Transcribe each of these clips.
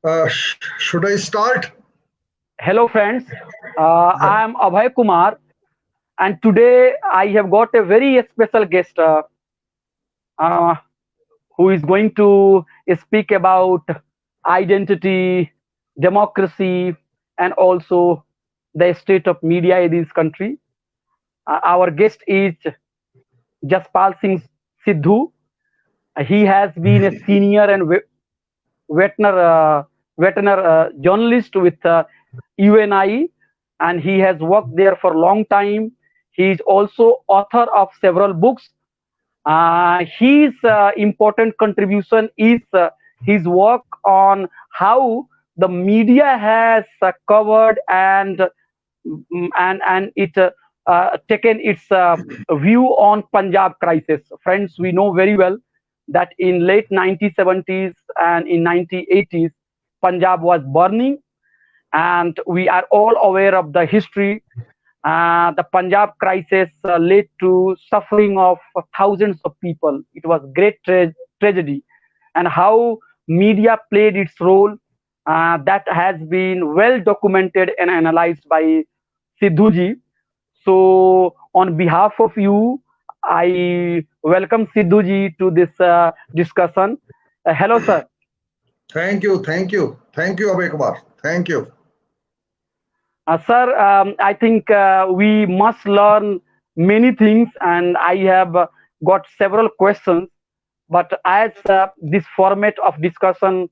Should I start? Hello, friends. I am Abhay Kumar, and today I have got a very special guest uh, who is going to speak about identity, democracy, and also the state of media in this country. Our guest is Jaspal Singh Sidhu. He has been a senior and veteran, journalist with UNI, and he has worked there for a long time. He is also author of several books. His important contribution is his work on how the media has covered and it taken its view on Punjab crisis. Friends, we know very well that in late 1970s and in 1980s, Punjab was burning, and we are all aware of the history. The Punjab crisis led to suffering of thousands of people. It was great tragedy, and how media played its role that has been well documented and analyzed by Sidhuji. So, on behalf of you, I welcome Sidhuji to this discussion. Hello, sir. Thank you, Abhay Kumar. Thank you. Sir, I think we must learn many things, and I have got several questions. But as this format of discussion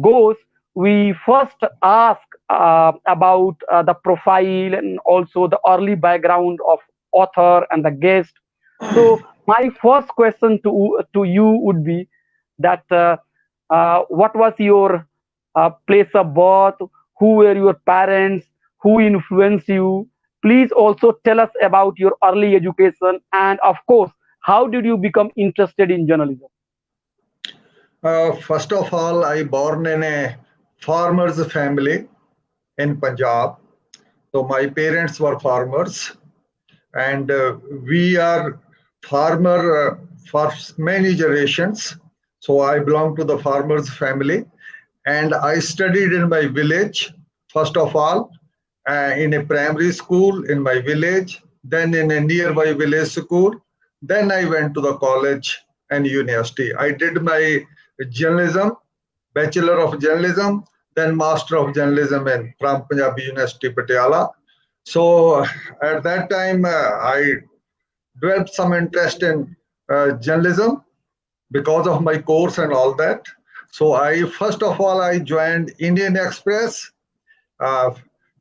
goes, we first ask about the profile and also the early background of author and the guest. So, my first question to you would be that what was your place of birth? Who were your parents? Who influenced you? Please also tell us about your early education, and of course, how did you become interested in journalism? First of all, I born in a farmer's family in Punjab. So my parents were farmers, and we are farmer for many generations. So I belong to the farmers family, and I studied in my village. First of all, in a primary school in my village, then in a nearby village school. Then I went to the college and university. I did my journalism, Bachelor of Journalism, then Master of Journalism from Punjabi University, Patiala. So at that time, I developed some interest in journalism because of my course and all that. So I first of all I joined Indian Express, uh,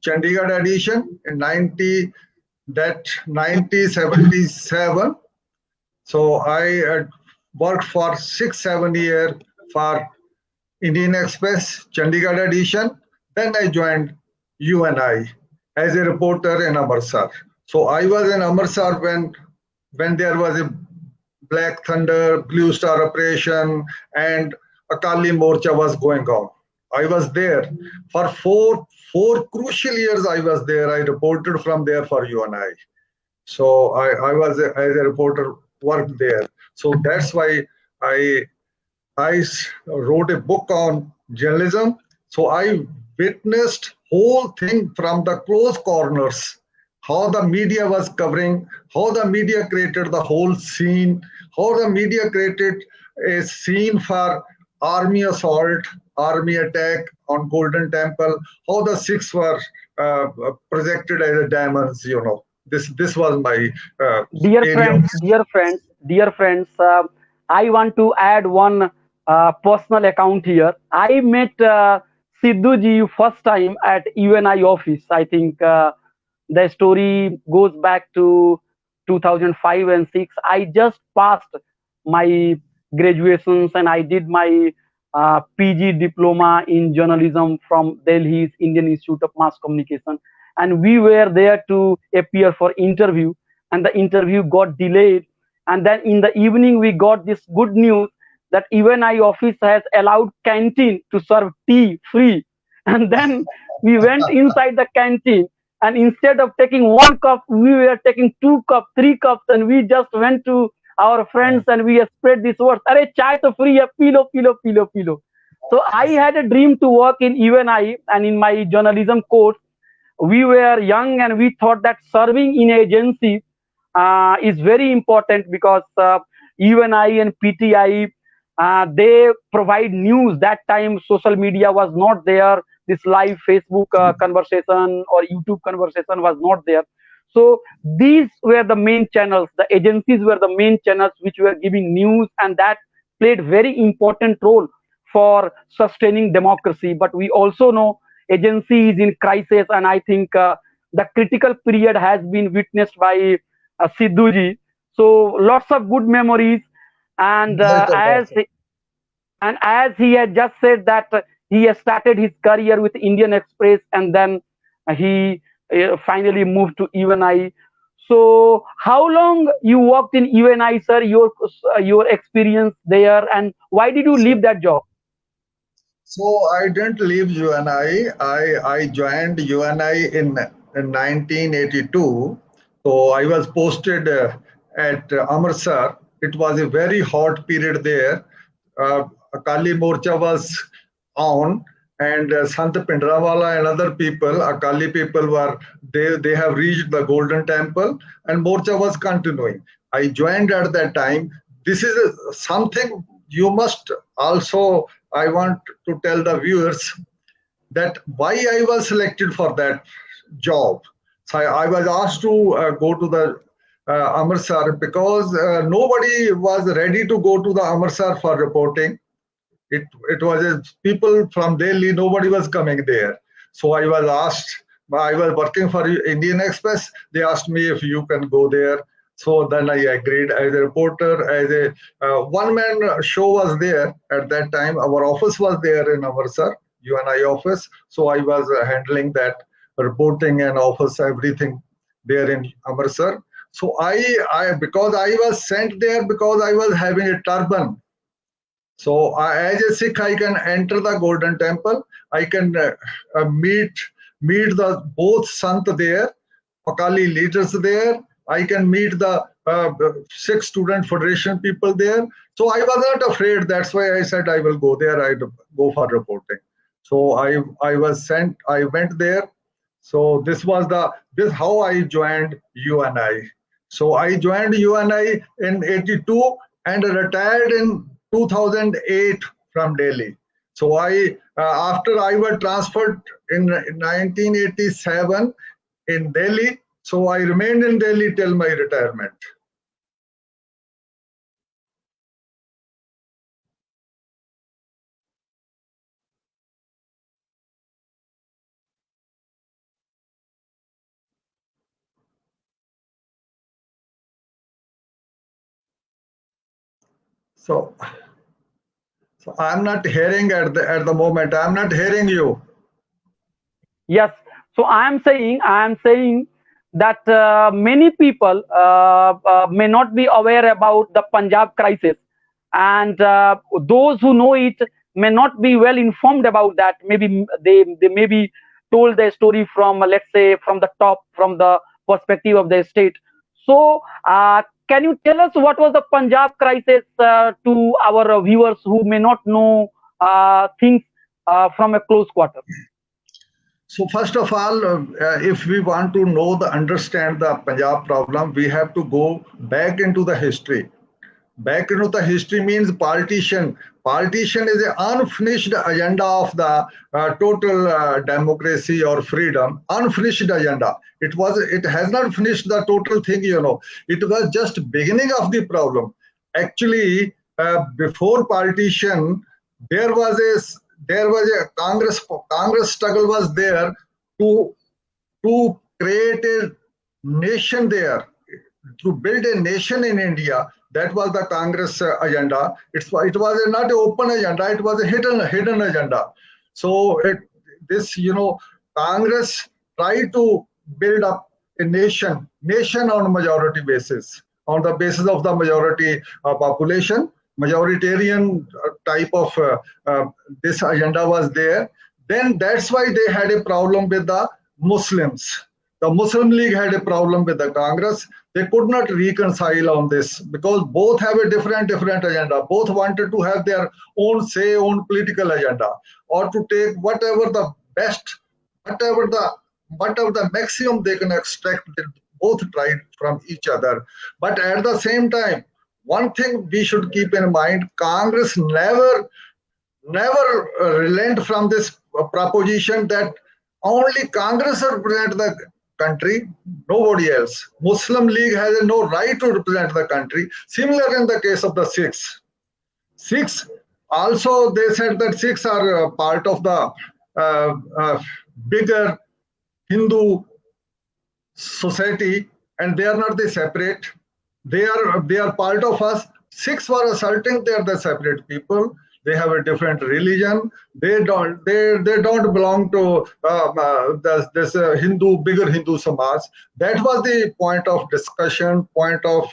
Chandigarh edition in 1977. So I worked for 6 7 years for Indian Express Chandigarh edition. Then I joined UNI as a reporter in Amritsar. So I was in Amritsar when there was a Black Thunder, Blue Star operation, and Akali Morcha was going on. I was there for four crucial years. I was there. I reported from there for UNI. So I was as a reporter worked there. So that's why I wrote a book on journalism. So I witnessed whole thing from the close corners, how the media was covering, how the media created the whole scene, how the media created a scene for army assault, army attack on Golden Temple, how the Sikhs were projected as a diamonds. This was my Dear area of. friends, dear friends, I want to add one personal account here. I met Sidhu ji first time at UNI office. I think the story goes back to 2005 and 6. I just passed my graduations and I did my PG diploma in journalism from Delhi's Indian Institute of Mass Communication. And we were there to appear for interview, and the interview got delayed. And then in the evening, we got this good news that UNI office has allowed canteen to serve tea free. And then we went inside the canteen, and instead of taking one cup, we were taking two cups, three cups, and we just went to our friends and we spread this word. Arey chai to free hai, pilo, pilo, pilo, pilo. So I had a dream to work in UNI, and in my journalism course, we were young and we thought that serving in agency is very important because UNI and PTI, they provide news. That time social media was not there. This live Facebook conversation or YouTube conversation was not there. So these were the main channels. The agencies were the main channels which were giving news, and that played very important role for sustaining democracy. But we also know agency is in crisis, and I think the critical period has been witnessed by Sidhuji. So lots of good memories, and Right about it. as he had just said that he has started his career with Indian Express, and then he finally moved to UNI. So how long you worked in UNI, sir? Your experience there, and why did you So, leave that job? so I didn't leave UNI. I joined UNI in 1982. So I was posted at Amritsar. It was a very hot period there. Akali Morcha was on, and Sant Pindrawala and other people, Akali people were, they have reached the Golden Temple, and Morcha was continuing. I joined at that time. This is something you must also, I want to tell the viewers that why I was selected for that job. So I was asked to go to the Amritsar because nobody was ready to go to the Amritsar for reporting. It was people from Delhi, nobody was coming there. So I was asked, I was working for Indian Express. They asked me if you can go there. So then I agreed as a reporter, as a one-man show was there at that time. Our office was there in Amritsar, UNI office. So I was handling that reporting and office, everything there in Amritsar. So because I was sent there because I was having a turban. So as a Sikh, I can enter the Golden Temple. I can meet the both Sant there, Akali leaders there. I can meet the Sikh Student Federation people there. So I was not afraid. That's why I said I will go there. I go for reporting. So I was sent. I went there. So this how I joined UNI. So I joined UNI in '82 and retired in 2008 from Delhi. So after I was transferred in 1987 in Delhi, so I remained in Delhi till my retirement. So, so I'm not hearing at the moment. I'm not hearing you. Yes. So I am saying that many people may not be aware about the Punjab crisis, and those who know it may not be well informed about that. Maybe they may be told their story from let's say from the top, from the perspective of their state. So can you tell us what was the Punjab crisis to our viewers who may not know things from a close quarter? So first of all, if we want to know understand the Punjab problem, we have to go back into the history. Back into the history means partition. Partition is an unfinished agenda of the total democracy or freedom. Unfinished agenda. It has not finished the total thing. It was just beginning of the problem. Actually, before partition, there was a Congress struggle was there to create a nation there, to build a nation in India. That was the Congress agenda. It was not an open agenda. It was a hidden agenda. So Congress tried to build up a nation on majority basis, on the basis of the majority population. Majoritarian type of this agenda was there. Then that's why they had a problem with the Muslims. The Muslim League had a problem with the Congress. They could not reconcile on this because both have a different agenda. Both wanted to have their own say, own political agenda, or to take whatever the best, whatever the maximum they can extract. They both tried from each other. But at the same time, one thing we should keep in mind: Congress never relent from this proposition that only Congress represent the country, nobody else. Muslim League has no right to represent the country. Similar in the case of the Sikhs. Sikhs also, they said that Sikhs are part of the bigger Hindu society, and they are not the separate. They are part of us. Sikhs were asserting they are the separate people. They have a different religion. They don't belong to this bigger Hindu Samaj. That was the point of discussion, point of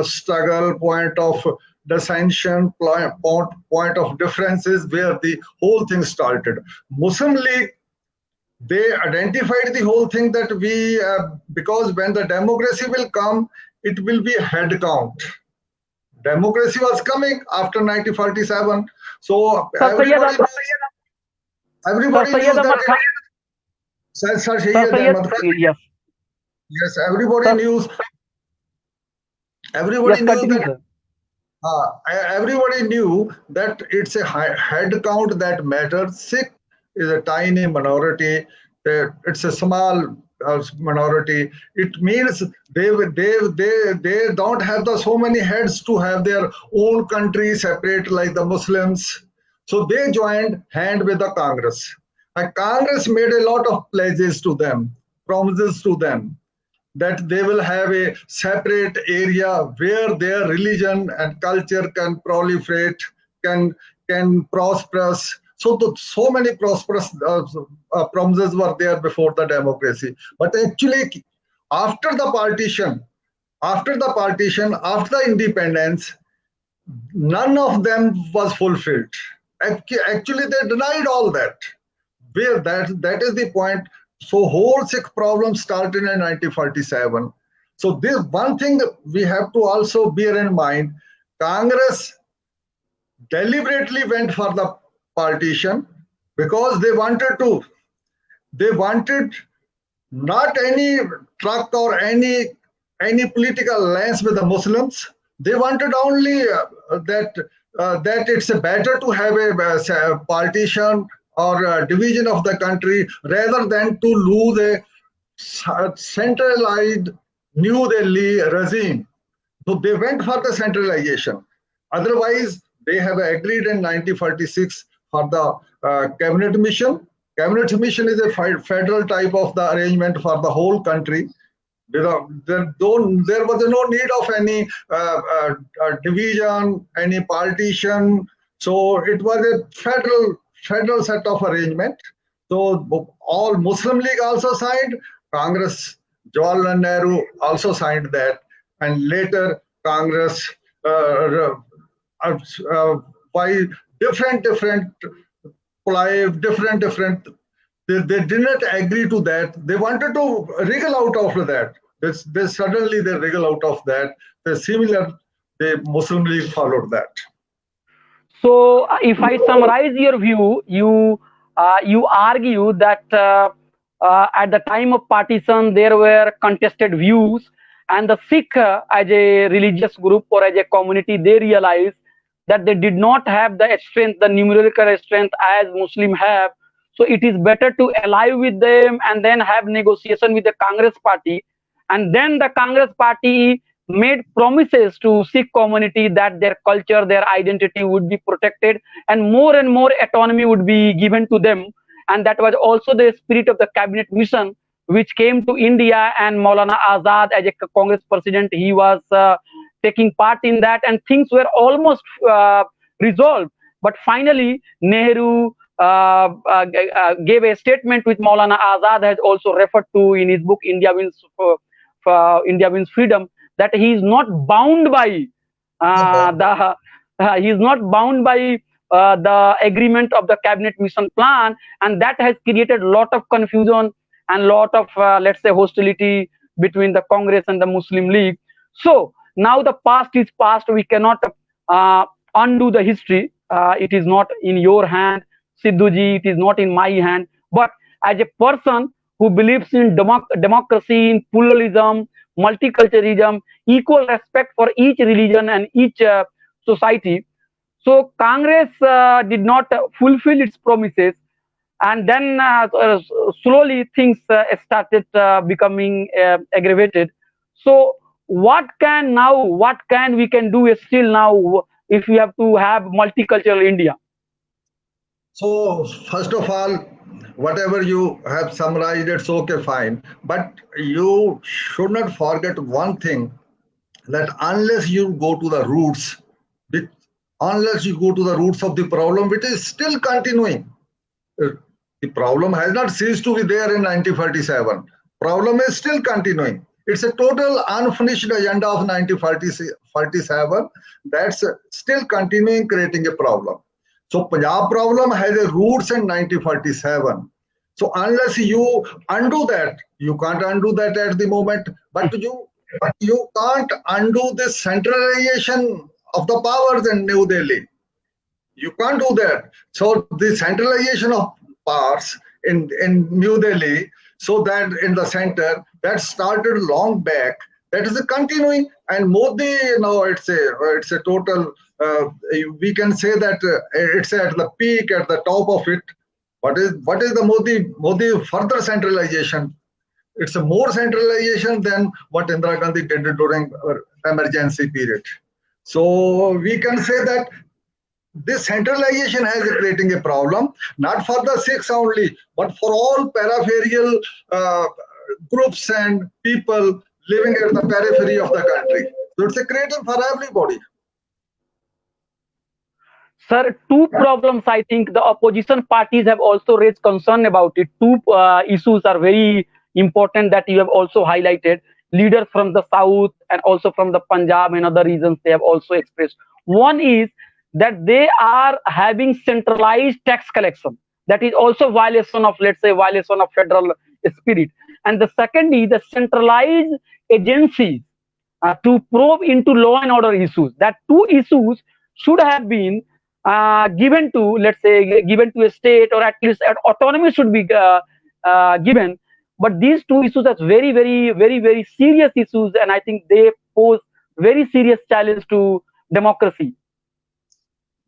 struggle, point of dissension, point of differences, where the whole thing started. Muslim League, they identified the whole thing that because when the democracy will come, it will be a head count. Democracy was coming after 1947, so everybody knew that. Sir Syed Ahmad Khan, yes, everybody knew that. Everybody knew that it's a head count that matters. Sikh is a tiny minority. It's a small minority. It means they don't have so many heads to have their own country separate like the Muslims. So they joined hand with the Congress. And Congress made a lot of pledges to them, promises to them, that they will have a separate area where their religion and culture can proliferate, can prosper. So many prosperous promises were there before the democracy. But actually, after the partition, after the independence, none of them was fulfilled. Actually, they denied all that. That is the point. So whole Sikh problem started in 1947. So this one thing we have to also bear in mind: Congress deliberately went for the partition because they wanted not any truck or any political alliance with the Muslims. They wanted only that it's better to have a partition or a division of the country rather than to lose a centralized New Delhi regime. So they went for the centralization. Otherwise, they have agreed in 1946 for the cabinet mission. Cabinet mission is a federal type of the arrangement for the whole country. There was no need of any division, any partition. So it was a federal set of arrangement. So all Muslim League also signed. Congress, Jawaharlal Nehru also signed that, and later Congress by different they did not agree to that. They wanted to wriggle out of that. Suddenly they wriggle out of that. The Muslim League followed that. So, if I summarize your view, you argue that at the time of partition there were contested views, and the Sikh as a religious group or as a community, they realized that they did not have the strength, the numerical strength as Muslim have. So it is better to ally with them and then have negotiation with the Congress party. And then the Congress party made promises to Sikh community that their culture, their identity would be protected, and more autonomy would be given to them. And that was also the spirit of the cabinet mission, which came to India, and Maulana Azad as a Congress president, he was taking part in that, and things were almost resolved. But finally, Nehru gave a statement which Maulana Azad has also referred to in his book India Wins Freedom, that he is not bound by the agreement of the cabinet mission plan, and that has created a lot of confusion. and lot of let's say hostility between the Congress and the Muslim League. So now the past is past. We cannot undo the history. It is not in your hand, Sidhuji. It is not in my hand. But as a person who believes in democracy, in pluralism, multiculturalism, equal respect for each religion and each society. So Congress did not fulfill its promises, and then slowly things started becoming aggravated. So what can we can do still now if we have to have multicultural India? So, first of all, whatever you have summarized, it's okay, fine. But you should not forget one thing, that unless you go to the roots, which, unless you go to the roots of the problem, which is still continuing. The problem has not ceased to be there in 1947. Problem is still continuing. It's a total unfinished agenda of 1947 that's still continuing, creating a problem. So Punjab problem has a roots in 1947. So unless you undo that, you can't undo that at the moment. But you can't undo this centralization of the powers in New Delhi. You can't do that. So the centralization of powers in New Delhi, so that in the center, that started long back. That is a continuing, and Modi, it's a total. We can say that it's at the peak, at the top of it. What is the Modi further centralization? It's a more centralization than what Indira Gandhi did during emergency period. So we can say that this centralization has creating a problem, not for the Sikhs only, but for all peripheral groups and people living at the periphery of the country. So it's a creating for everybody. Sir, two problems I think the opposition parties have also raised concern about it. Two issues are very important that you have also highlighted. Leaders from the south and also from the Punjab and other regions, they have also expressed. One is that they are having centralized tax collection. That is also violation of, let's say, violation of federal spirit. And the second is the centralized agencies to probe into law and order issues. That two issues should have been given to, let's say, given to a state, or at least autonomy should be given. But these two issues are very, very, very, very serious issues, and I think they pose very serious challenge to democracy.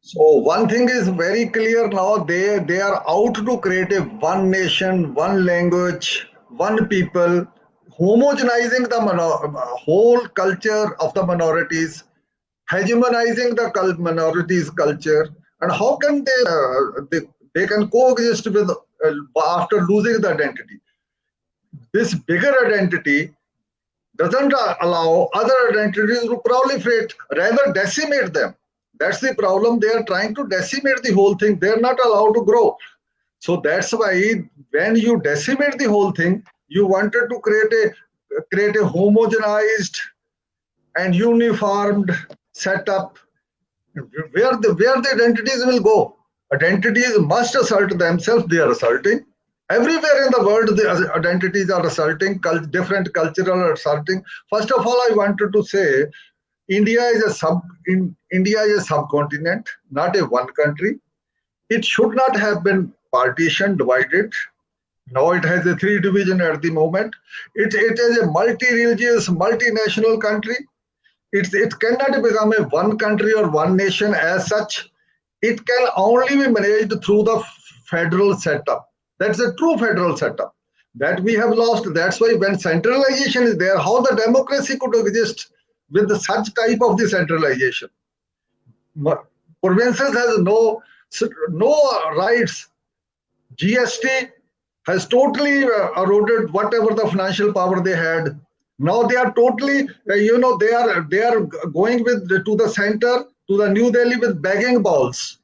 So one thing is very clear now, they are out to create a one nation, one language, one people, homogenizing the whole culture of the minorities, hegemonizing the minorities culture. And how can they can coexist with after losing the identity? This bigger identity doesn't allow other identities to proliferate, rather decimate them. That's the problem. They are trying to decimate the whole thing. They're not allowed to grow. So that's why when you decimate the whole thing, you wanted to create a homogenized and uniformed setup where the identities will go. Identities must assert themselves. They are asserting. Everywhere in the world, the identities are asserting, different cultural are asserting. First of all, I wanted to say, India is a subcontinent, not a one country. It should not have been partitioned, divided. Now it has a three division at the moment. It is a multi-religious, multinational country. It cannot become a one country or one nation as such. It can only be managed through the federal setup. That's a true federal setup that we have lost. That's why when centralization is there, how the democracy could exist with such type of the centralization? Provinces has no rights. GST has totally eroded whatever the financial power they had. Now they are totally, they are going to the center, to the New Delhi with begging balls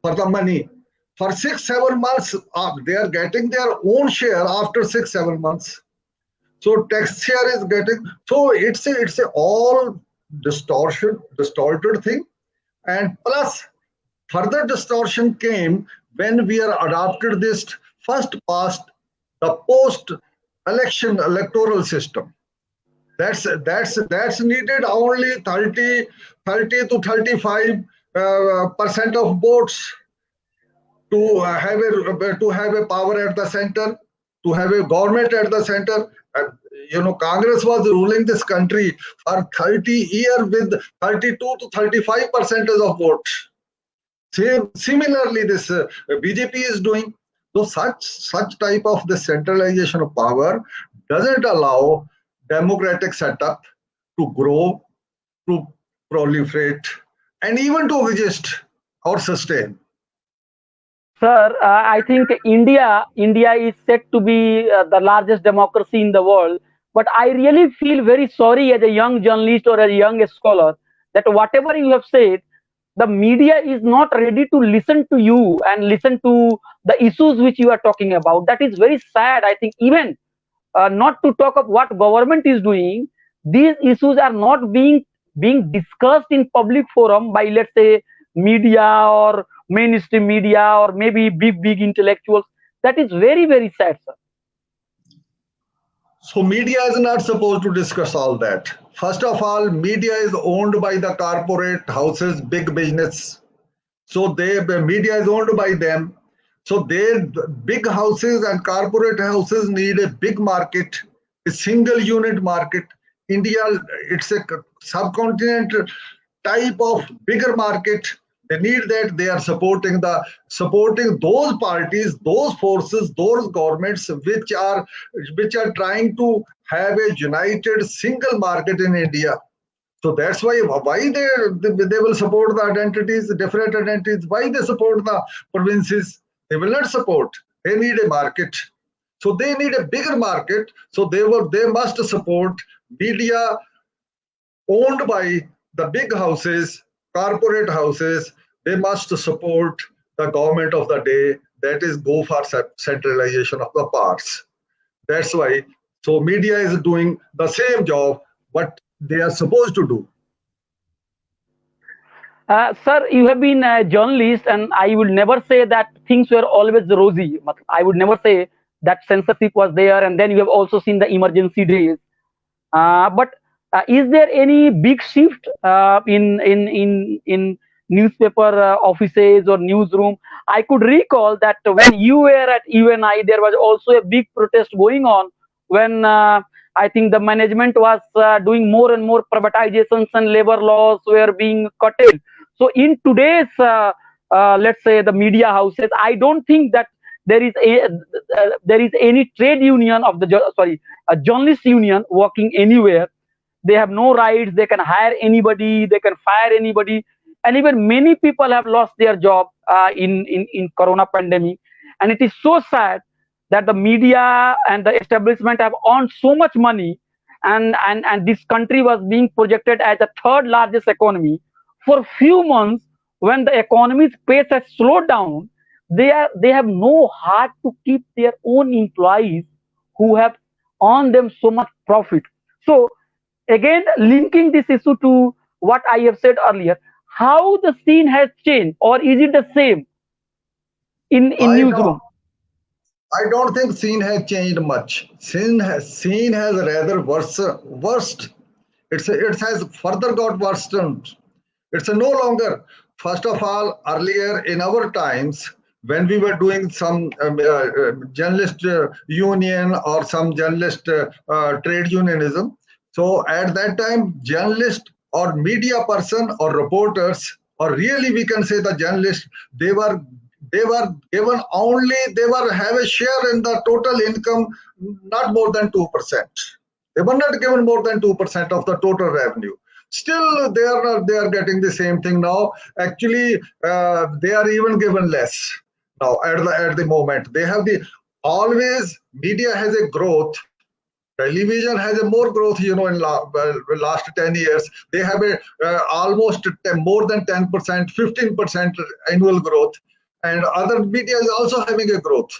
for the money. For 6-7 months, they are getting their own share after 6-7 months. So tax share is getting, so it's a all distorted thing. And plus, further distortion came when we are adopted this first past the post-election electoral system. That's needed only 30 to 35% of votes to have a power at the center, to have a government at the center. Congress was ruling this country for 30 years with 32 to 35% of votes. Similarly, this BJP is doing. So such type of the centralization of power doesn't allow democratic setup to grow, to proliferate, and even to exist or sustain. Sir, I think India is set to be the largest democracy in the world. But I really feel very sorry as a young journalist or as a young scholar that whatever you have said, the media is not ready to listen to you and listen to the issues which you are talking about. That is very sad. I think even not to talk of what government is doing, these issues are not being discussed in public forum by, let's say, media or mainstream media or maybe big intellectuals. That is very, very sad, sir. So media is not supposed to discuss all that. First of all, media is owned by the corporate houses, big business. So media is owned by them. So their big houses and corporate houses need a big market, a single unit market. India, it's a subcontinent type of bigger market. They need that. They are supporting those parties, those forces, those governments which are trying to have a united single market in India. So that's why they will support the identities, the different identities. Why they support the provinces? They will not support. They need a market. So they need a bigger market. So they must support media owned by the big houses, corporate houses. They must support the government of the day. That is go for centralization of the powers. That's why. So media is doing the same job what they are supposed to do. Sir, you have been a journalist, and I would never say that things were always rosy. I would never say that censorship was there, and then you have also seen the emergency days. But is there any big shift in newspaper offices or newsroom? I could recall that when you were at UNI, there was also a big protest going on when I think the management was doing more and more privatizations and labor laws were being curtailed. So in today's, let's say, the media houses, I don't think that there is any trade union of a journalist union working anywhere. They have no rights. They can hire anybody. They can fire anybody. And even many people have lost their job in Corona pandemic. And it is so sad that the media and the establishment have earned so much money, and this country was being projected as the third largest economy. For a few months, when the economy's pace has slowed down, they have no heart to keep their own employees who have earned them so much profit. So again, linking this issue to what I have said earlier, how the scene has changed, or is it the same in newsroom? I don't think scene has changed much. Scene has rather worst. It has further got worsened. It's no longer. First of all, earlier in our times, when we were doing some journalist union or some journalist trade unionism, so at that time, journalist or media person or reporters, or really we can say the journalists, they were given only, have a share in the total income, not more than 2%. They were not given more than 2% of the total revenue. Still, they are getting the same thing now. Actually, they are even given less now at the moment. They have always media has a growth. Television has a more growth, in last 10 years. They have almost more than 10%, 15% annual growth. And other media is also having a growth.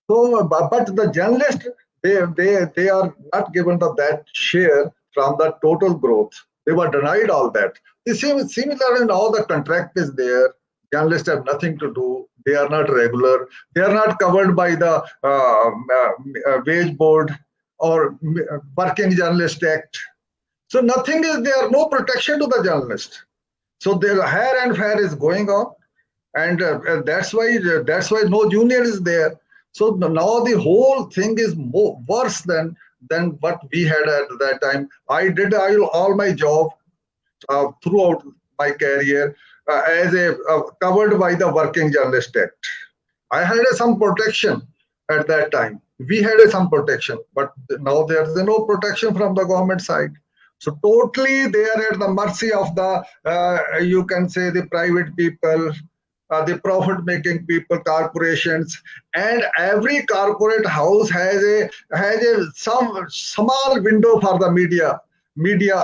So, but the journalists, they are not given that share from the total growth. They were denied all that. The same, similar, and all the contract is there. Journalists have nothing to do. They are not regular. They are not covered by the wage board or Working Journalist Act. So nothing is there. No protection to the journalist. So their hire and fire is going on, and that's why no union is there. So now the whole thing is worse than what we had at that time. I did all my job throughout my career as a covered by the Working Journalist Act. I had some protection at that time. We had some protection, but now there is no protection from the government side. So totally they are at the mercy of the, you can say, the private people, the profit-making people, corporations, and every corporate house has a some small window for the media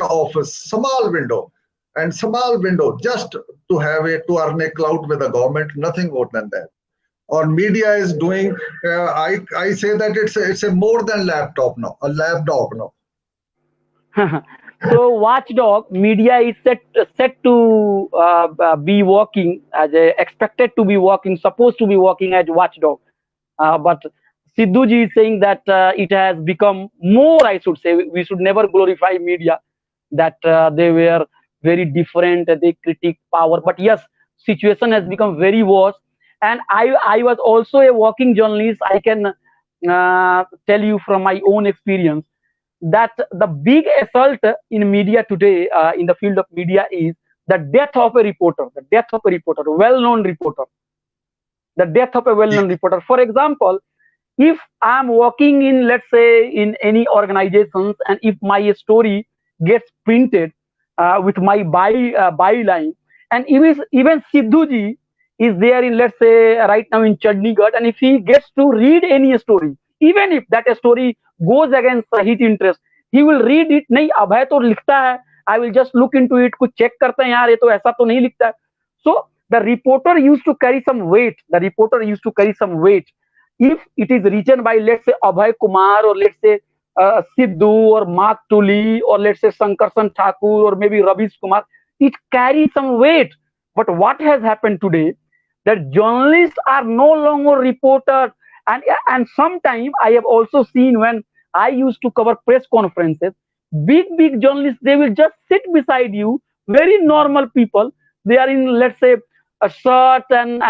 office, small window, and small window just to earn a clout with the government, nothing more than that. Or media is doing, I say that it's a more than laptop now, a lapdog now. So Watchdog media is set to be working as expected to be working, supposed to be working as Watchdog, but Sidhuji is saying that it has become more. I should say we should never glorify media, that they were very different, they critique power. But yes, situation has become very worse. And I was also a working journalist. I can tell you from my own experience that the big assault in media today, in the field of media, is the death of a reporter, well-known reporter, the death of a well-known reporter. For example, if I'm working in, let's say, in any organizations, and if my story gets printed with my byline, and even Sidhuji is there in, let's say, right now in Chandigarh, and if he gets to read any story, even if that story goes against his interest, he will read it. नहीं, अभय तो लिखता है, I will just look into it, कुछ check करते हैं, यार ये तो ऐसा तो नहीं लिखता है. So the reporter used to carry some weight. If it is written by, let's say, Abhay Kumar, or let's say Sidhu, or Mark Tully, or let's say Sankarsan Thakur, or maybe Ravish Kumar, it carries some weight. But what has happened today, that journalists are no longer reporters. And sometimes I have also seen, when I used to cover press conferences, big journalists, they will just sit beside you, very normal people. They are in, let's say, a shirt and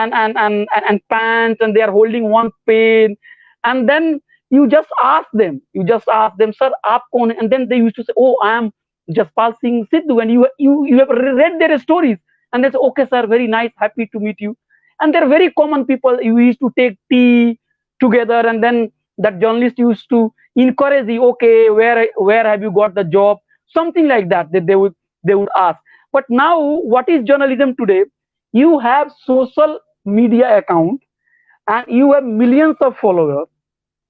pants, and they are holding one pen, and then you just ask them, sir, aap kaun hai? And then they used to say, oh, I am Jaspal Singh Sidhu, and you have read their stories, and they say, okay sir, very nice, happy to meet you. And they're very common people. You used to take tea together, and then that journalist used to encourage you, okay, where have you got the job, something like that, that they would ask. But now, what is journalism today? You have social media account, and you have millions of followers,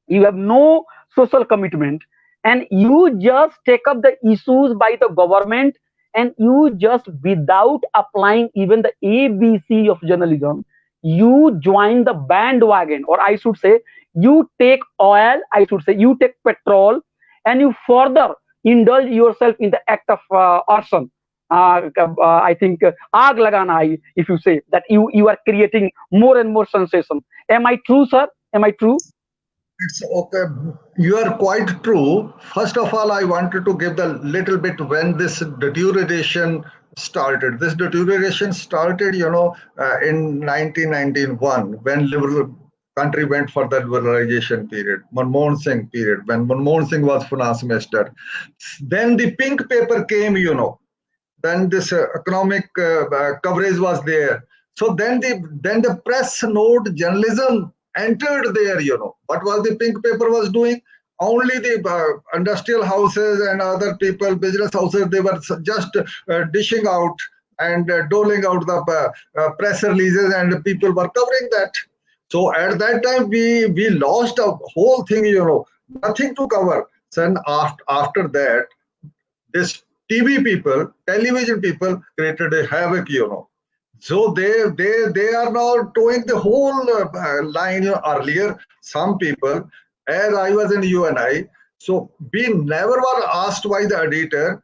you have no social commitment, and you just take up the issues by the government, and you just, without applying even the ABC of journalism, you join the bandwagon, or I should say, you take oil, you take petrol, and you further indulge yourself in the act of arson. I think aag lagana, if you say that, you are creating more and more sensation. Am I true, sir? Am I true? It's okay. You are quite true. First of all, I wanted to give the little bit when this deterioration started. This deterioration started, in 1991, when liberal country went for the liberalization period, Manmohan Singh period, when Manmohan Singh was finance minister. Then the pink paper came, Then this economic coverage was there. So then the press note journalism entered there. What was the pink paper was doing? Only the industrial houses and other people, business houses, they were just dishing out and doling out the press releases, and people were covering that. So at that time, we lost a whole thing, nothing to cover. Then after that, this television people created a havoc, So they are now towing the whole line. Earlier, some people, as I was in UNI, so we never were asked by the editor,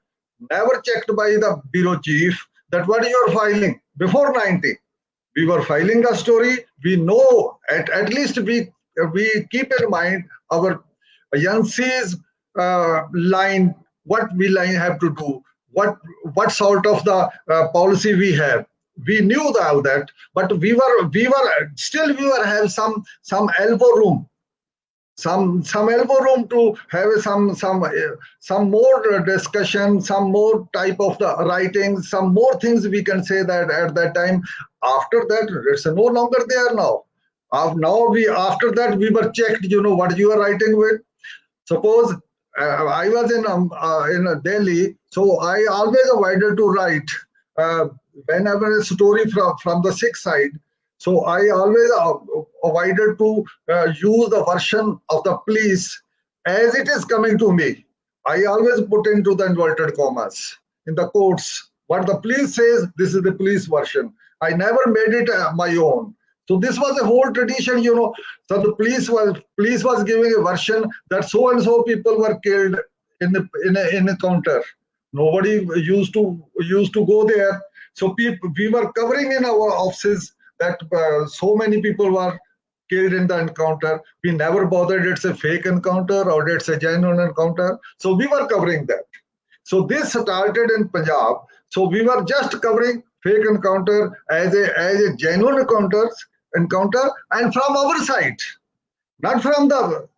never checked by the bureau chief, that what you are filing, before 90, we were filing a story. We know at least we keep in mind our agency's line, what we line have to do, what sort of the policy we have. We knew all that, but we were have some elbow room, some elbow room to have some more discussion, some more type of the writing, some more things we can say that at that time. After that, it's no longer there now. Now we after that we were checked. You know what you are writing with. Suppose I was in Delhi, so I always avoided to write whenever a story from the Sikh side. So I always avoided to use the version of the police as it is coming to me. I always put into the inverted commas in the quotes. What the police says, this is the police version. I never made it my own. So this was a whole tradition, you know. So the police was giving a version that so and so people were killed in a counter. Nobody used to go there. So we were covering in our offices that so many people were killed in the encounter. We never bothered it's a fake encounter or it's a genuine encounter. So we were covering that. So this started in Punjab. So we were just covering fake encounter as a genuine encounter, and from our side, not from the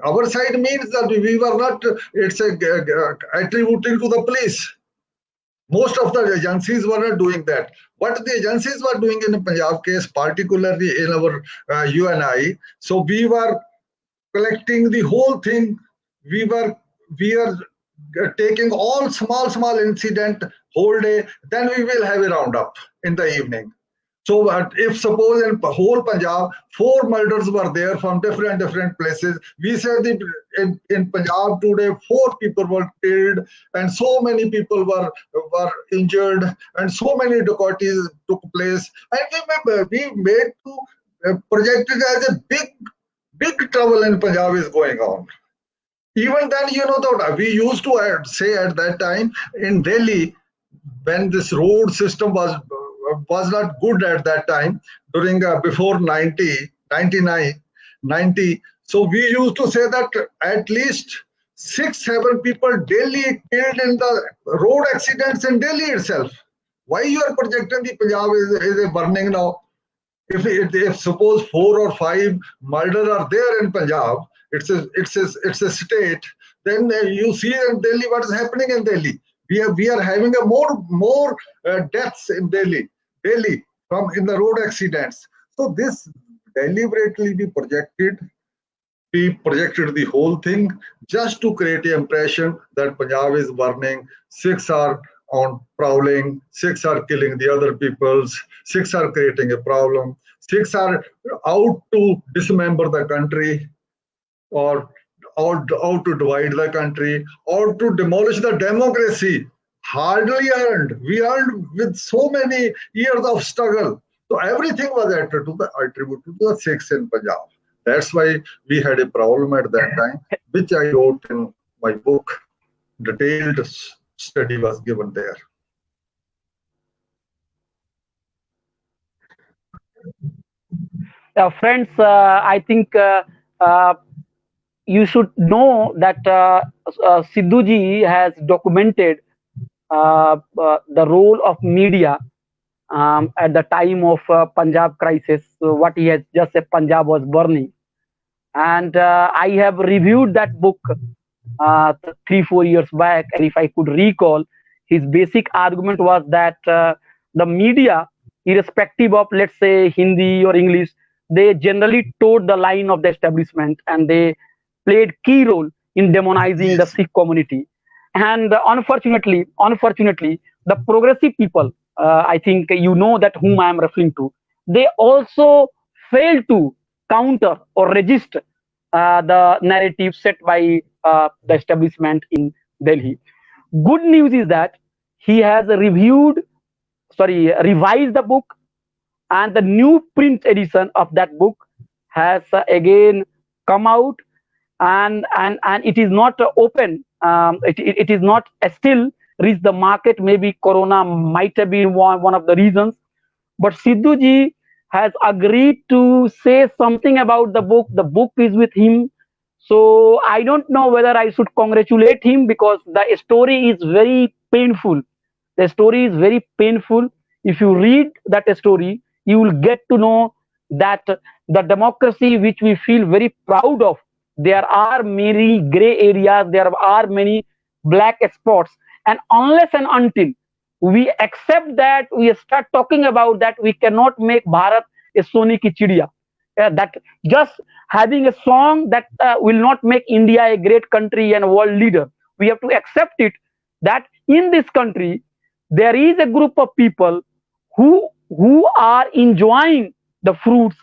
our side means that we were not. It's attributing to the police. Most of the agencies were not doing that. What the agencies were doing in the Punjab case, particularly in our UNI, so we were collecting the whole thing. We are taking all small incident whole day. Then we will have a roundup in the evening. So if suppose in whole Punjab, 4 murders were there from different places, we said that in Punjab today 4 people were killed and so many people were injured and so many dacoities took place. And we made to project it as a big trouble in Punjab is going on. Even then, you know, that we used to say at that time in Delhi, when this road system was not good at that time during before 99, 90. So we used to say that at least 6-7 people daily killed in the road accidents in Delhi itself. Why you are projecting the Punjab is a burning now? If suppose 4 or 5 murder are there in Punjab, it's a state. Then you see in Delhi what is happening in Delhi. We are having a more deaths in Delhi from in the road accidents. So this deliberately we projected the whole thing just to create the impression that Punjab is burning, Sikhs are on prowling, Sikhs are killing the other peoples, Sikhs are creating a problem, Sikhs are out to dismember the country or out to divide the country or to demolish the democracy. Hardly earned. We earned with so many years of struggle. So everything was attributed to the Sikhs in Punjab. That's why we had a problem at that time, which I wrote in my book. Detailed study was given there. Friends, I think you should know that Sidhu ji has documented the role of media at the time of Punjab crisis. So what he has just said, Punjab was burning, and I have reviewed that book 3-4 years back, and if I could recall, his basic argument was that the media, irrespective of let's say Hindi or English, they generally towed the line of the establishment and they played key role in demonizing the Sikh community. And unfortunately, the progressive people, I think you know that whom I am referring to, they also failed to counter or resist the narrative set by the establishment in Delhi. Good news is that he has revised the book, and the new print edition of that book has again come out, and it is not open. It is not still reached the market. Maybe Corona might have been one of the reasons. but Sidhu ji has agreed to say something about the book. The book is with him. So I don't know whether I should congratulate him, because the story is very painful. The story is very painful. If you read that story, you will get to know that the democracy which we feel very proud of, there are many gray areas, there are many black spots, and unless and until we accept that, we start talking about that, we cannot make Bharat a Soni ki chidiya. That just having a song that will not make India a great country and a world leader. We have to accept it that in this country there is a group of people who are enjoying the fruits,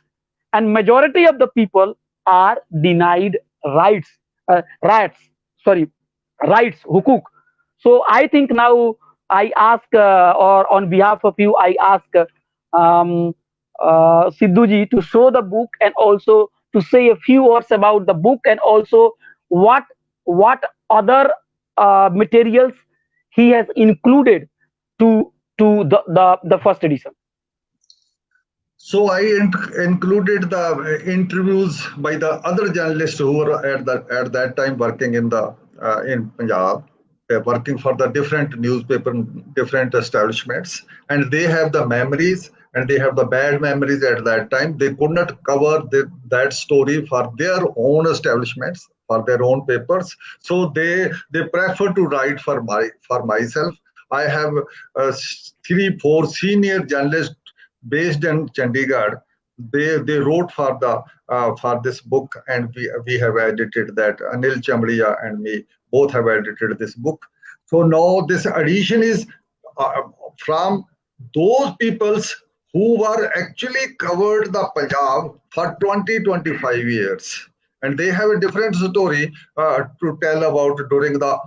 and majority of the people are denied rights, rights, sorry, rights, hukuk. So I think now I ask, or on behalf of you, I ask um, Sidhu ji to show the book, and also to say a few words about the book, and also what what other materials he has included to the first edition. So I included the interviews by the other journalists who were at that time working in Punjab. They're working for the different newspaper, different establishments, and they have the memories and they have the bad memories at that time. They could not cover that story for their own establishments, for their own papers. So they prefer to write for myself. I have 3, 4 senior journalists based in Chandigarh. They wrote for this book, and we have edited that. Anil Chamriya and me both have edited this book. So now this edition is uh, from those peoples who were actually covered the Punjab for 20-25 years, and they have a different story to tell about during the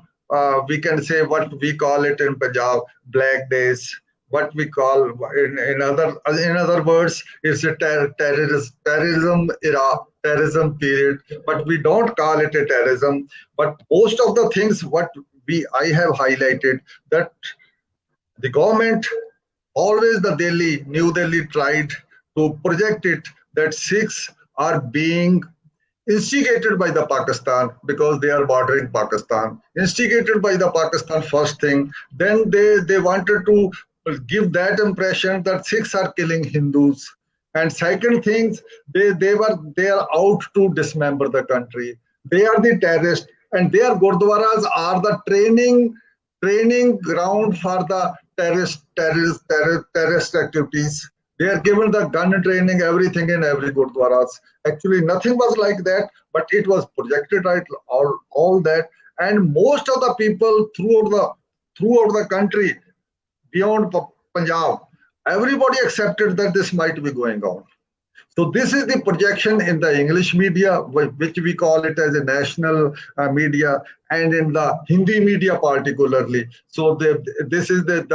we can say what we call it in Punjab black days, what we call in other words, it's a terrorism era, terrorism period, but we don't call it a terrorism. But most of the things what we I have highlighted, that the government, always the New Delhi tried to project it that Sikhs are being instigated by the Pakistan because they are bordering Pakistan. Instigated by the Pakistan first thing. Then they wanted to give that impression that Sikhs are killing Hindus. And second things, they are out to dismember the country. They are the terrorists, and their gurdwaras are the training ground for the terrorist activities. They are given the gun training, everything in every gurdwaras. Actually, nothing was like that, but it was projected right, all that. And most of the people throughout the country, beyond Punjab, everybody accepted that this might be going on. So this is the projection in the English media, which we call it as a national media, and in the Hindi media particularly. So this is that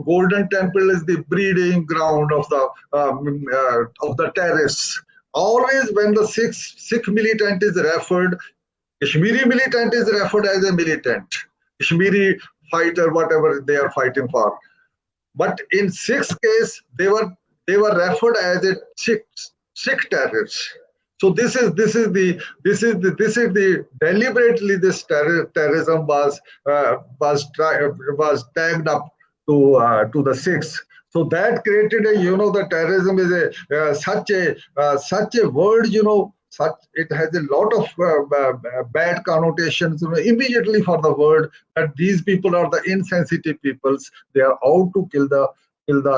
Golden Temple is the breeding ground of the terrorists. Always when the Sikh militant is referred, Kashmiri militant is referred as a militant, Kashmiri fighter, whatever they are fighting for. But in Sikh's case, they were referred as a Sikh terrorists. So this is the deliberately this terrorism was tagged up to the Sikhs. So that created the terrorism is such a word, such it has a lot of bad connotations immediately for the word, that these people are the insensitive peoples. They are out to kill the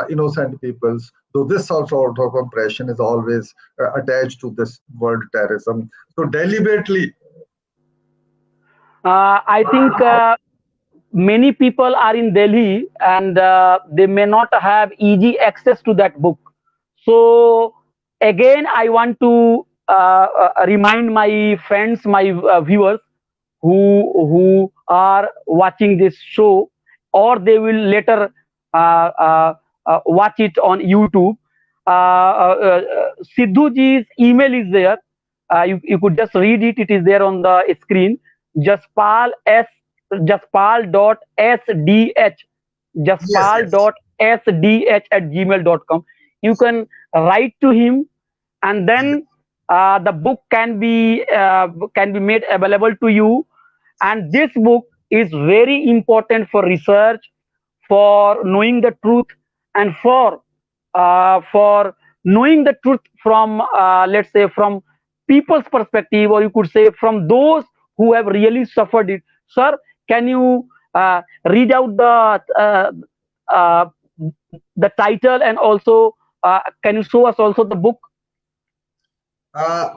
innocent peoples. So this sort of impression is always attached to this word terrorism. So deliberately. I think many people are in Delhi, and they may not have easy access to that book. So again, I want to remind my friends, my viewers who are watching this show, or they will later watch it on YouTube. Sidhu ji's email is there. You could just read it. It is there on the screen. Jaspal.sdh. Yes, yes. sdh@gmail.com. You can write to him, and then the book can be made available to you. And this book is very important for research, for knowing the truth, and for knowing the truth from, let's say, from people's perspective, or you could say from those who have really suffered it. Sir, can you read out uh, the title, and also can you show us also the book?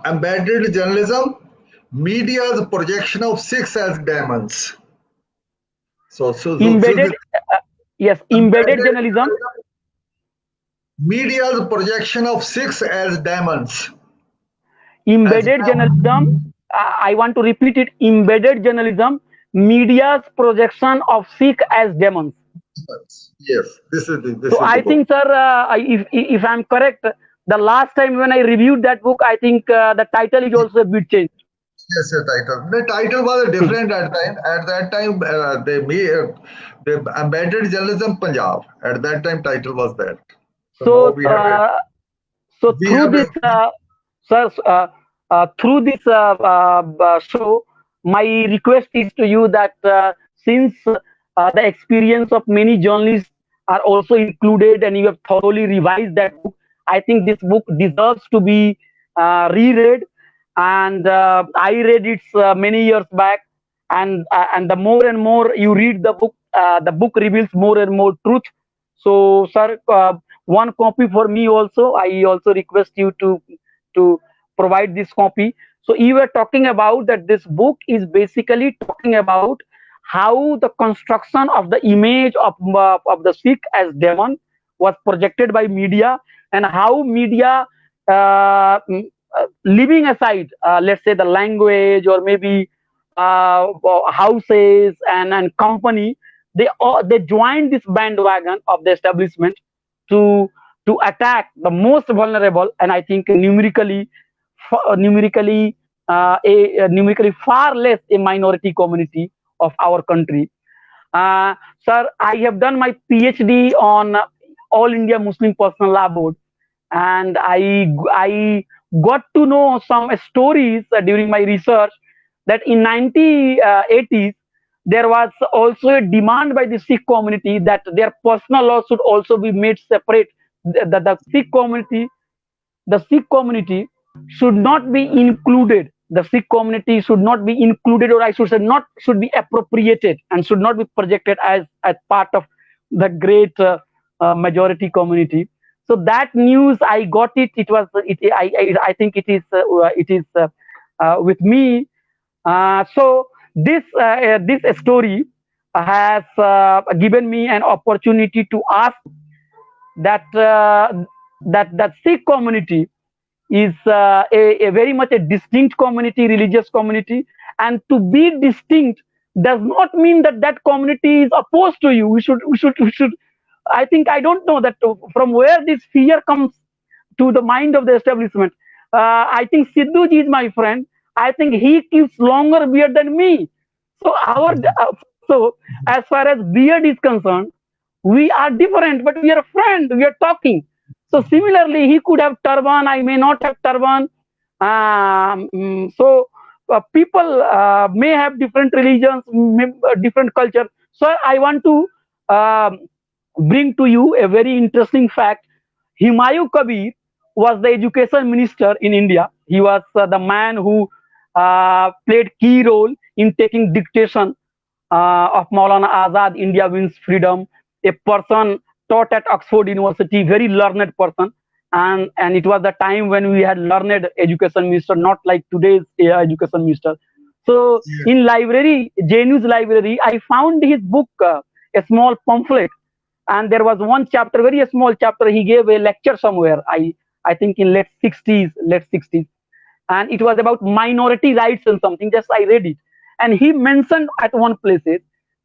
Embedded journalism, media's projection of six as demons. Embedded, yes, embedded Embedded journalism. media's projection of six as demons. Embedded journalism, I want to repeat it: embedded journalism, media's projection of Sikh as demons. Yes, this So is the I book. think, sir, if I'm correct, the last time when I reviewed that book, I think the title is also a bit changed. Yes, the title. The title was different at time. At that time, the embedded journalism Punjab. At that time, title was that. So now So, we through have this, sir, through this show, my request is to you that, since the experience of many journalists are also included, and you have thoroughly revised that book, I think this book deserves to be reread. And I read it many years back, and the more and more you read the book reveals more and more truth. So, sir, one copy for me also. I also request you to provide this copy. So you were talking about that this book is basically talking about how the construction of the image of the Sikh as demon was projected by media, and how media, leaving aside, let's say, the language, or maybe houses and company, they joined this bandwagon of the establishment to attack the most vulnerable, and I think numerically far less a minority community of our country. Sir, I have done my PhD on All India Muslim Personal Law Board, and I got to know some stories during my research, that in 1980s there was also a demand by the Sikh community that their personal law should also be made separate. The Sikh community should not be included. The Sikh community should not be included, or I should say, not should be appropriated, and should not be projected as part of the great majority community. So that news, I got it. It was it. I think it is with me. So this story has given me an opportunity to ask that that Sikh community is a very much a distinct community, religious community, and to be distinct does not mean that that community is opposed to you. We should. I think, I don't know that from where this fear comes to the mind of the establishment. I think Sidhuji is my friend. I think he keeps longer beard than me. So so as far as beard is concerned, we are different, but we are friends. We are talking. So similarly, he could have turban. I may not have turban. So people may have different religions, different culture. So I want to um bring to you a very interesting fact. Humayun Kabir was the education minister in India. He was the man who played key role in taking dictation of Maulana Azad, India Wins Freedom, a person taught at Oxford University, very learned person. And it was the time when we had learned education minister, not like today's education minister. So in library, JNU's library, I found his book, a small pamphlet, and there was one chapter, very small chapter. He gave a lecture somewhere. I think in late 60s, and it was about minority rights and something. Just I read it, and he mentioned at one place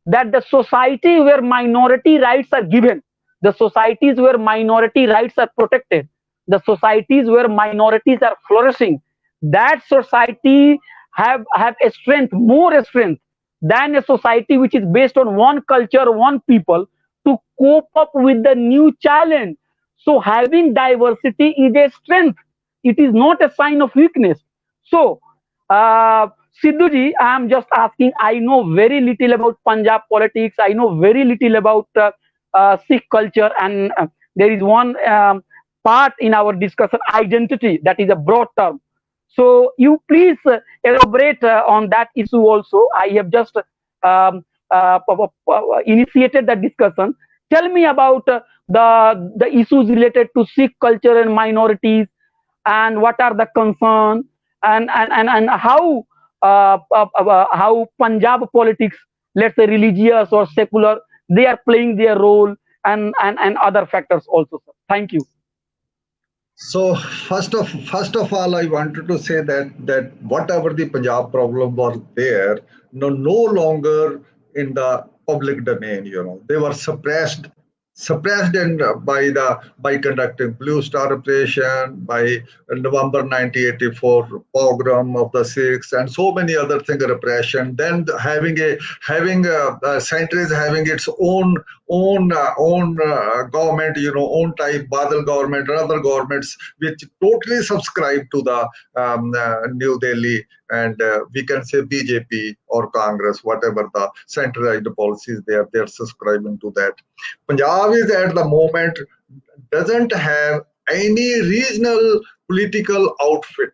that the society where minority rights are given, the societies where minority rights are protected, the societies where minorities are flourishing, that society have a strength, more strength than a society which is based on one culture, one people, to cope up with the new challenge. So having diversity is a strength. It is not a sign of weakness. So, Sidhuji, I am just asking. I know very little about Punjab politics. I know very little about Sikh culture, and there is one part in our discussion, identity, that is a broad term. So, you please elaborate on that issue also. I have just initiated the discussion. Tell me about the issues related to Sikh culture and minorities, and what are the concerns, and how Punjab politics, let's say religious or secular, they are playing their role, and other factors also, sir. Thank you. So first of all, I wanted to say that whatever the Punjab problem was there, no longer in the public domain. They were suppressed and by conducting Blue Star operation, by November 1984 pogrom of the Sikhs, and so many other things, repression. Then having center is having its own government, own type Badal government and other governments which totally subscribe to the New Delhi, and we can say BJP or Congress, whatever the centralized policies they're subscribing to that. Punjab is at the moment doesn't have any regional political outfit,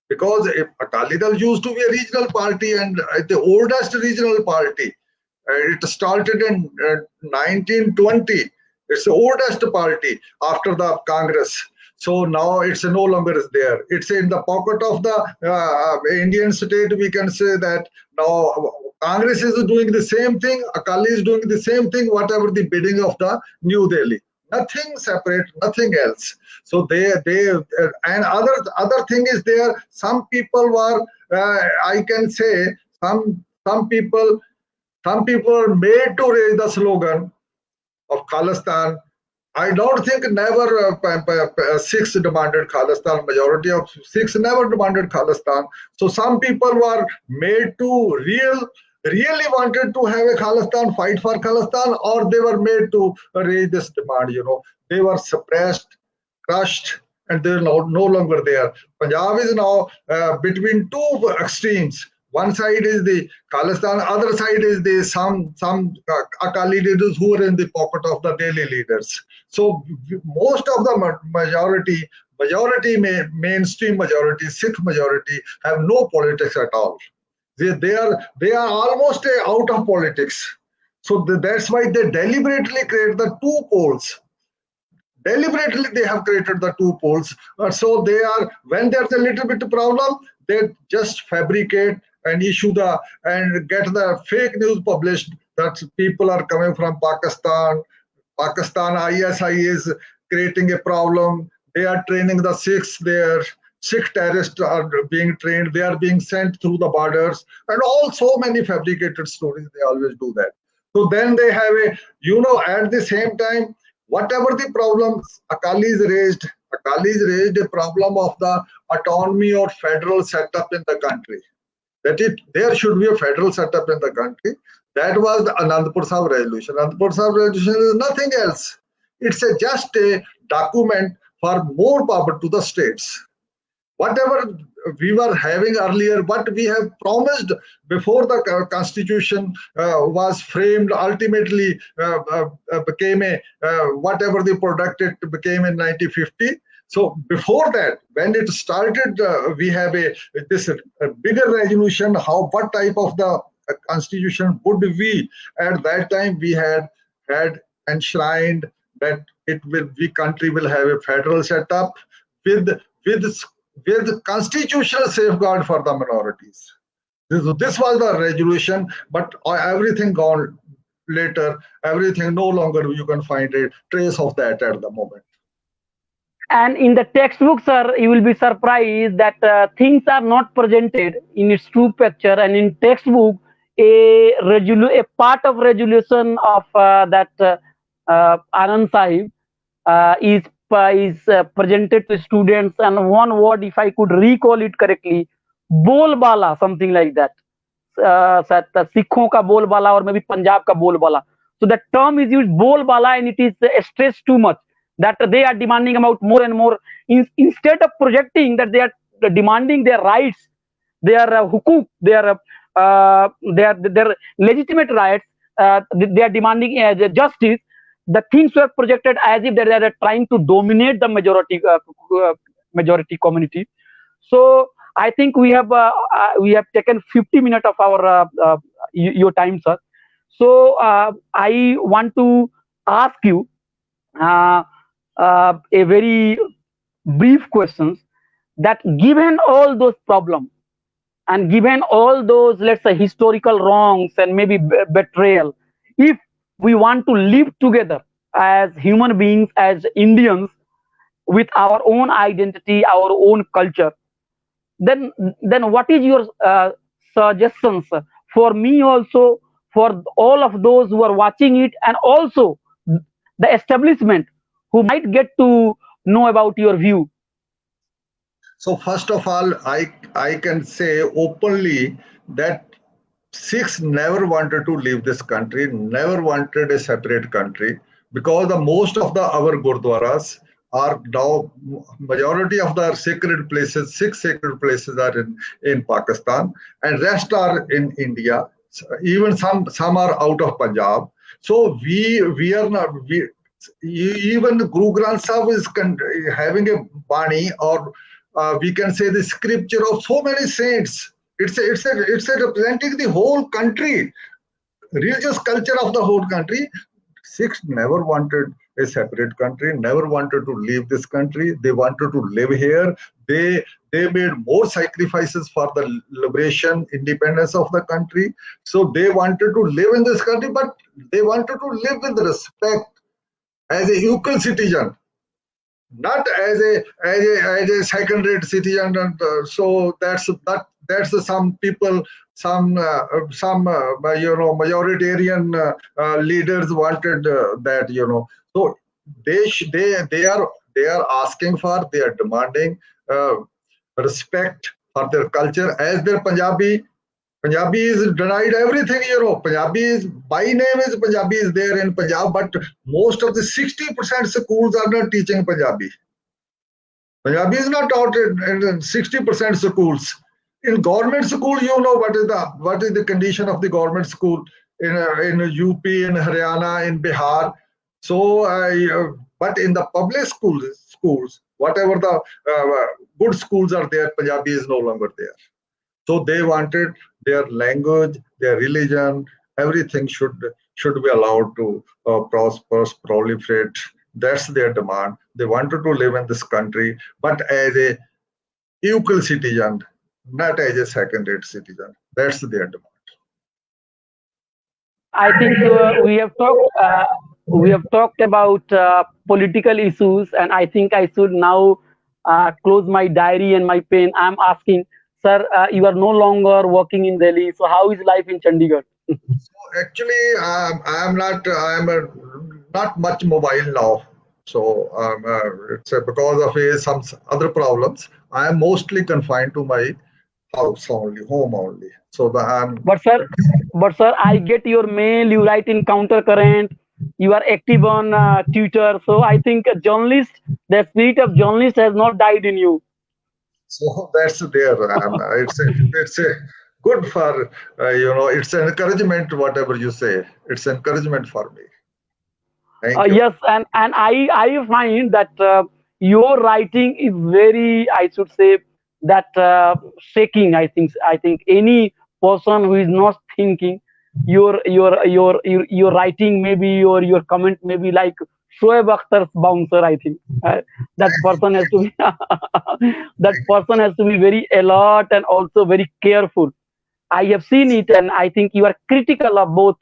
because if Akali Dal used to be a regional party and the oldest regional party. It started in 1920. It's the oldest party after the Congress. So now it's no longer is there. It's in the pocket of the Indian state. We can say that now Congress is doing the same thing. Akali is doing the same thing. Whatever the bidding of the New Delhi. Nothing separate, nothing else. So they and other thing is there. Some people were, I can say, some people are made to raise the slogan of Khalistan. I don't think never Sikhs demanded Khalistan. Majority of Sikhs never demanded Khalistan. So some people were made to really wanted to have a Khalistan, fight for Khalistan, or they were made to raise this demand. They were suppressed, crushed, and they're no longer there. Punjab is now between two extremes. One side is the Khalistan, other side is the some Akali leaders who are in the pocket of the Delhi leaders. So most of the mainstream majority, Sikh majority, have no politics at all. They are almost out of politics. So that's why they deliberately create the two poles. Deliberately they have created the two poles. So they are, when there's a little bit of problem, they just fabricate and and get the fake news published that people are coming from Pakistan. ISI is creating a problem. They are training the Sikhs there. Sikh terrorists are being trained. They are being sent through the borders, and all so many fabricated stories. They always do that. So then they have at the same time, whatever the problems Akalis raised a problem of the autonomy or federal setup in the country. There should be a federal setup in the country. That was the Anandpur Sahib resolution. Anandpur Sahib resolution is nothing else. It's just a document for more power to the states. Whatever we were having earlier, what we have promised before the constitution was framed, ultimately became whatever the product it became in 1950. So before that, when it started, we have this bigger resolution. What type of the constitution would we? At that time, we had enshrined that country will have a federal setup with constitutional safeguard for the minorities. This was the resolution, but everything gone later. Everything no longer you can find a trace of that at the moment. And in the textbook, sir, you will be surprised that things are not presented in its true picture. And in textbook, a part of resolution of that Anand Sahib is presented to students, and one word, if I could recall it correctly, bolbala, something like that. Sikhon ka bolbala or maybe Punjab ka bolbala. So the term is used bol bala, and it is stressed too much that they are demanding about more and more. Instead of projecting that they are demanding their rights, their hukuk, their legitimate rights, they are demanding justice. The things were projected as if they are trying to dominate the majority community. So I think we have taken 50 minutes of our your time, sir. So I want to ask you uh, a very brief questions, that given all those problems and given all those, let's say, historical wrongs and maybe betrayal, if we want to live together as human beings, as Indians, with our own identity, our own culture, then what is your suggestions for me also, for all of those who are watching it, and also the establishment who might get to know about your view? So first of all, I can say openly that Sikhs never wanted to leave this country, never wanted a separate country, because the most of the our gurdwaras are now, majority of the sacred places, six sacred places are in Pakistan, and rest are in India. Even some are out of Punjab. So we are not we. Even Guru Granth Sahib is having a bani, or we can say the scripture of so many saints. It's a representing the whole country, religious culture of the whole country. Sikhs never wanted a separate country, never wanted to leave this country. They wanted to live here. They made more sacrifices for the liberation, independence of the country. So they wanted to live in this country, but they wanted to live with respect as a equal citizen, not as a second-rate citizen. And so that's some people, some majoritarian leaders wanted that. So they are asking for, they are demanding uh, respect for their culture, as their Punjabi is denied everything. Punjabi is, by name is Punjabi is there in Punjab, but most of the 60% schools are not teaching Punjabi. Punjabi is not taught in 60% schools. In government school, what is the condition of the government school in UP, in Haryana, in Bihar. So, but in the public schools, whatever the good schools are there, Punjabi is no longer there. So they wanted their language, their religion, everything should be allowed to prosper, proliferate. That's their demand. They wanted to live in this country, but as a equal citizen, not as a second-rate citizen. That's their demand. I think we have talked about political issues, and I think I should now close my diary and my pen. I'm asking, sir, you are no longer working in Delhi, so how is life in Chandigarh? Actually, I'm not much mobile now. So it's because of some other problems. I am mostly confined to my house only, home only. So But sir, I get your mail. You write in counter current. You are active on Twitter. So I think a journalist, the spirit of journalist has not died in you. so that's there. It's a good for it's an encouragement. Whatever you say, it's encouragement for me. Thank you. Yes, and I find that your writing is very, I should say, that shaking. I think any person who is not thinking, your writing, maybe your comment may be like Shoaib Akhtar's bouncer. I think that person has to be that person has to be very alert and also very careful. I have seen it, and I think you are critical of both,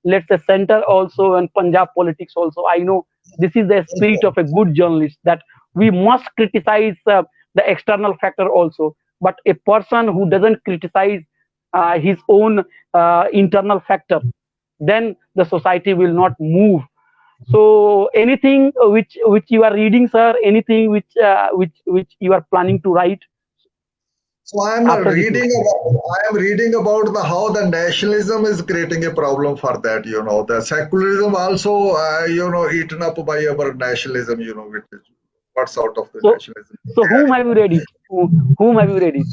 let's say, center also and Punjab politics also. I know this is the spirit of a good journalist, that we must criticize the external factor also. But a person who doesn't criticize his own internal factor, then the society will not move. So, anything which you are reading, sir? Anything which you are planning to write? So I am after this reading movie? about how the nationalism is creating a problem for that. The secularism also eaten up by our nationalism. Which is what's out of the So, nationalism. so whom have you read it? Whom have you read it?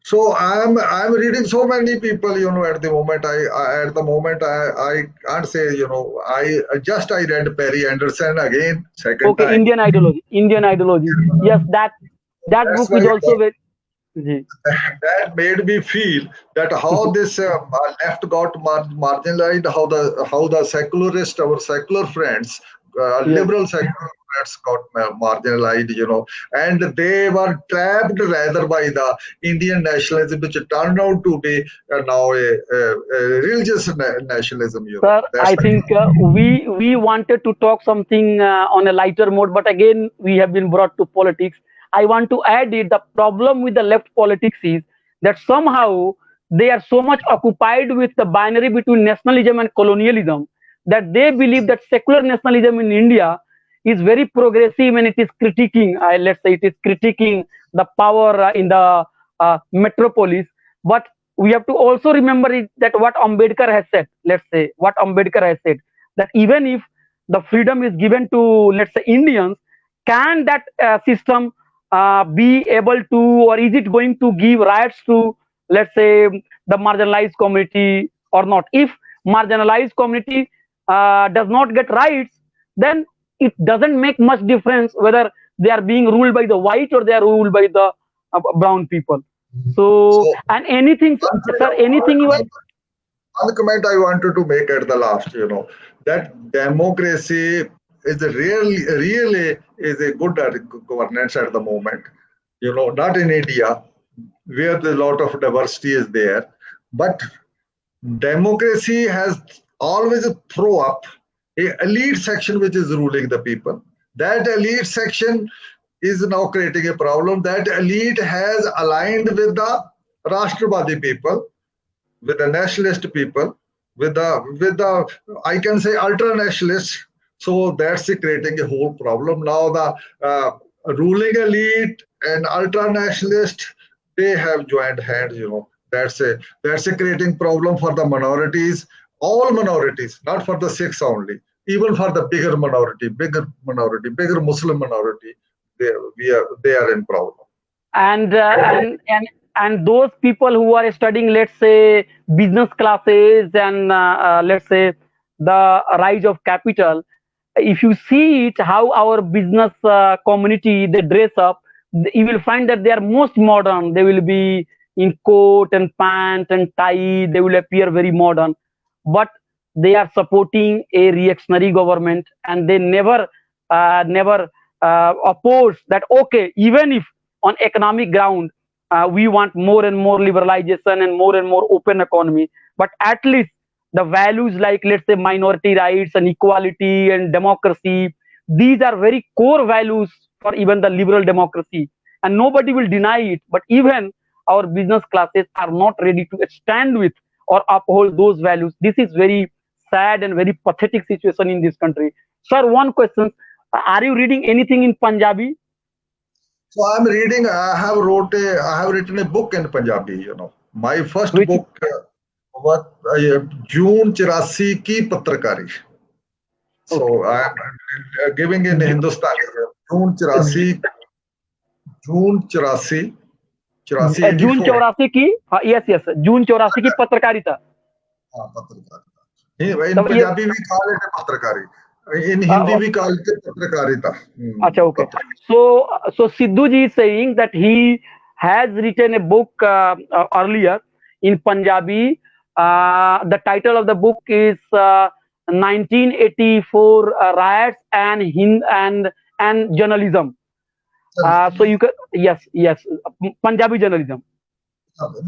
So I'm reading so many people. At the moment I can't say. I read Perry Anderson again second Okay, time. Indian ideology. Indian ideology. Yes, that That's book why is also very. Ji. that made me feel that how this left got marginalized, how the secularist, our secular friends, Yes. liberal secular friends got marginalized, and they were trapped rather by the Indian nationalism, which turned out to be now a religious nationalism. Sir, That's I the think we wanted to talk something on a lighter mode, but again we have been brought to politics. I want to add it. The problem with the left politics is that somehow they are so much occupied with the binary between nationalism and colonialism that they believe that secular nationalism in India is very progressive and it is critiquing, let's say, it is critiquing the power in the metropolis. But we have to also remember it, that what Ambedkar has said, let's say, what Ambedkar has said, that even if the freedom is given to, let's say, Indians, can that system be able to, or is it going to give rights to, let's say, the marginalized community or not? If marginalized community does not get rights, then it doesn't make much difference whether they are being ruled by the white or they are ruled by the brown people. So, so and anything, sir, anything you are. one comment I wanted to make at the last, that democracy is really is a good governance at the moment. Not in India, where the lot of diversity is there, but democracy has always throw up a elite section which is ruling the people. That elite section is now creating a problem. That elite has aligned with the Rashtrabadi people, with the nationalist people, with the I can say ultra nationalists. So that's creating a whole problem. Now the ruling elite and ultra nationalist, they have joined hands. That's a creating problem for the minorities, all minorities, not for the Sikhs only, even for the bigger Muslim minority. They are in problem. and uh, and and and those people who are studying, let's say, business classes, and let's say the rise of capital, if you see it, how our business community they dress up, you will find that they are most modern. They will be in coat and pant and tie. They will appear very modern, but they are supporting a reactionary government, and they never oppose that. Okay, even if on economic ground we want more and more liberalization and more open economy, but at least the values like, let's say, minority rights and equality and democracy, these are very core values for even the liberal democracy, and nobody will deny it. But even our business classes are not ready to stand with or uphold those values. This is very sad and very pathetic situation in this country. Sir, one question: are you reading anything in Punjabi? So I'm reading. I have written a book in Punjabi. My first Which? book was June 84 की पत्रकारी. Okay. So I'm giving in Ju- Hindustani. June 84, June 84, 84, जून 84. चौरासी की, हाँ, yes yes, जून चौरासी की पत्रकारिता. हाँ, पत्रकारिता. In तब ये Punjabi we call it a पत्रकारी. In Hindi uh, we call it a पत्रकारिता. अच्छा, okay. So Sidhu ji is saying that he has written a book earlier in Punjabi. The title of the book is 1984 riots and journalism. So you can, yes, Punjabi journalism.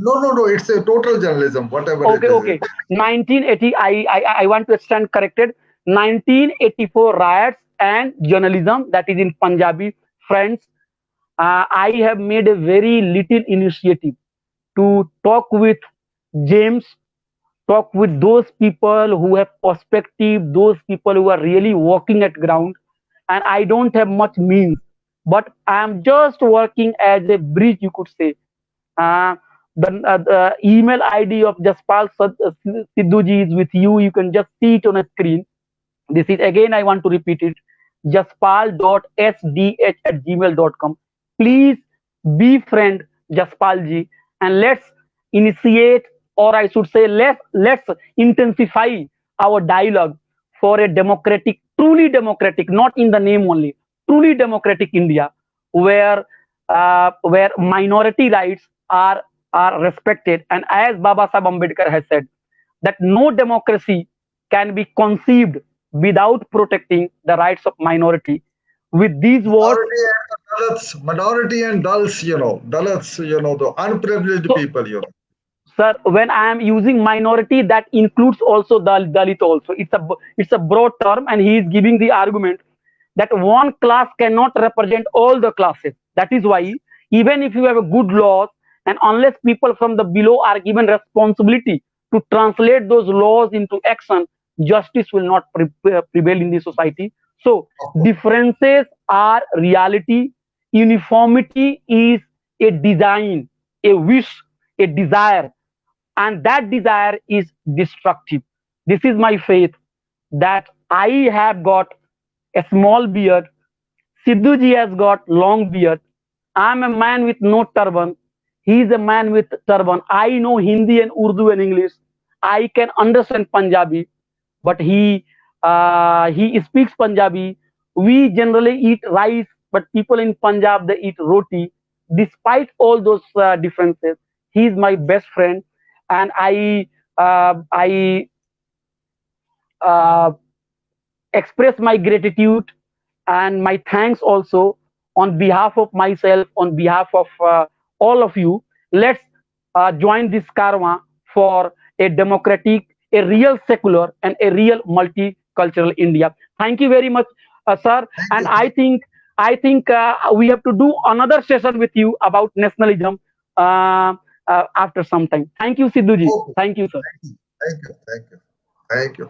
No. It's a total journalism, whatever it Okay, is. okay. 1980. I want to stand corrected. 1984 riots and journalism. That is in Punjabi. Friends, I have made a very little initiative to talk with James, talk with those people who have perspective, those people who are really working at ground. And I don't have much means, but I am just working as a bridge, you could say, The email ID of Jaspal Sidhuji is with you. You can just see it on a screen. This is again, I want to repeat it, jaspal.sdh@gmail.com. Please befriend Jaspal ji and let's initiate, or I should say, let's intensify our dialogue for a democratic, truly democratic, not in the name only, truly democratic India, where minority rights are respected. And as Baba Sahib Ambedkar has said, that no democracy can be conceived without protecting the rights of minority. With these words, Minority and Dalits, Dalits, the unprivileged so people, sir, when I am using minority, that includes also the Dalit also. It's a broad term, and he is giving the argument that one class cannot represent all the classes. That is why even if you have a good laws, and unless people from the below are given responsibility to translate those laws into action, justice will not prevail in the society. So differences are reality. Uniformity is a design, a wish, a desire, and that desire is destructive. This is my faith, that I have got a small beard. Sidhuji has got long beard. I'm a man with no turban. He's a man with turban. I know Hindi and Urdu and English. I can understand Punjabi, but he speaks Punjabi. We generally eat rice, but people in Punjab, they eat roti. Despite all those differences, he is my best friend, and I uh, express my gratitude and my thanks also on behalf of myself, on behalf of all of you. Let's join this karma for a democratic, a real secular, and a real multicultural India. Thank you very much, sir. Thank And you. I think we have to do another session with you about nationalism after some time. Thank you, Sidhuji. Okay. Thank you, sir. Thank you. Thank you. Thank you.